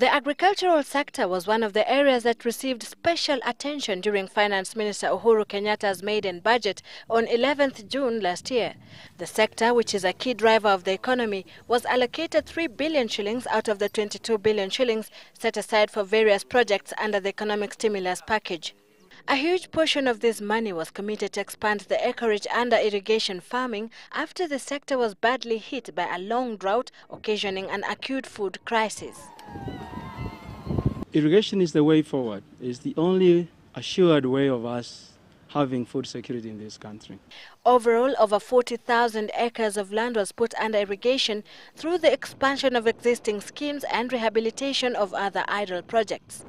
The agricultural sector was one of the areas that received special attention during Finance Minister Uhuru Kenyatta's maiden budget on 11th June last year. The sector, which is a key driver of the economy, was allocated 3 billion shillings out of the 22 billion shillings set aside for various projects under the economic stimulus package. A huge portion of this money was committed to expand the acreage under irrigation farming after the sector was badly hit by a long drought, occasioning an acute food crisis. Irrigation is the way forward. It's the only assured way of us having food security in this country. Overall, over 40,000 acres of land was put under irrigation through the expansion of existing schemes and rehabilitation of other idle projects.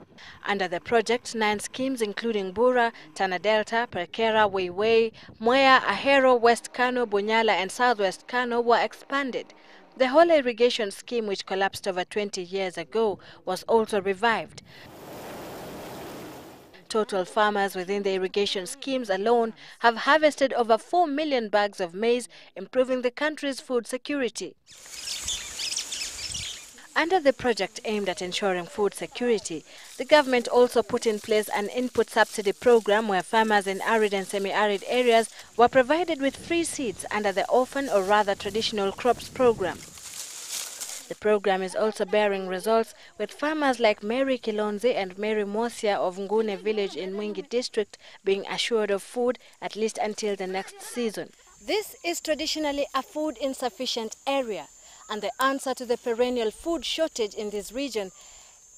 Under the project, 9 schemes including Bura, Tana Delta, Perkera, Weiwei, Mwea, Ahero, West Kano, Bunyala and Southwest Kano were expanded. The whole irrigation scheme, which collapsed over 20 years ago, was also revived. Total farmers within the irrigation schemes alone have harvested over 4 million bags of maize, improving the country's food security. Under the project aimed at ensuring food security, the government also put in place an input subsidy program where farmers in arid and semi-arid areas were provided with free seeds under the orphan or rather traditional crops program. The program is also bearing results, with farmers like Mary Kilonzi and Mary Mosia of Ngune village in Mwingi district being assured of food at least until the next season. This is traditionally a food insufficient area, and the answer to the perennial food shortage in this region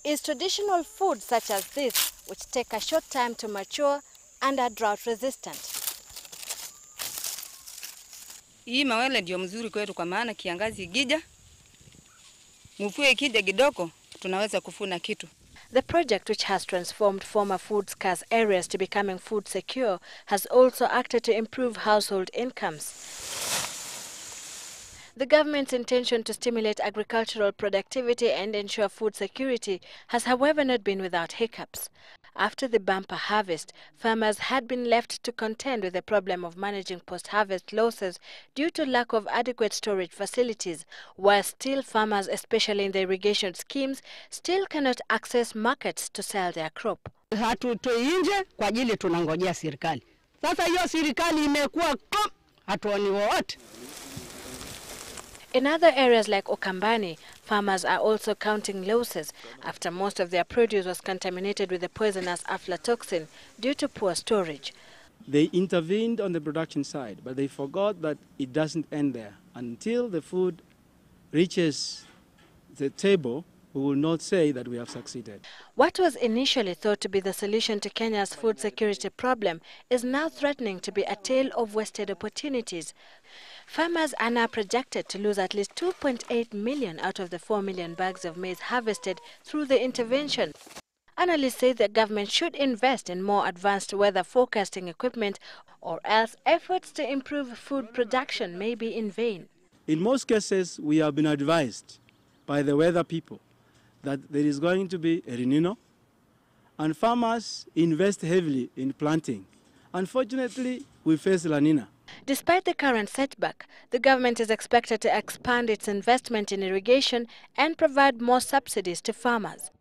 is traditional foods such as this, which take a short time to mature and are drought resistant. Hii mawele ndio mzuri kwetu kwa maana kiangazi ikija, mvua ikija kidogo tunaweza kufuna kitu. The project, which has transformed former food scarce areas to becoming food secure, has also acted to improve household incomes. The government's intention to stimulate agricultural productivity and ensure food security has, however, not been without hiccups. After the bumper harvest, farmers had been left to contend with the problem of managing post-harvest losses due to lack of adequate storage facilities, while still farmers, especially in the irrigation schemes, still cannot access markets to sell their crop. Hatutoi nje kwa ajili tunangojea serikali. Sasa hiyo serikali imekuwa hatuoni wote. In other areas like Okambani, farmers are also counting losses after most of their produce was contaminated with the poisonous aflatoxin due to poor storage. They intervened on the production side, but they forgot that it doesn't end there. Until the food reaches the table, we will not say that we have succeeded. What was initially thought to be the solution to Kenya's food security problem is now threatening to be a tale of wasted opportunities. Farmers are now projected to lose at least 2.8 million out of the 4 million bags of maize harvested through the intervention. Analysts say the government should invest in more advanced weather forecasting equipment, or else efforts to improve food production may be in vain. In most cases, we have been advised by the weather people that there is going to be a El Nino, and farmers invest heavily in planting. Unfortunately, we face La Nina. Despite the current setback, the government is expected to expand its investment in irrigation and provide more subsidies to farmers.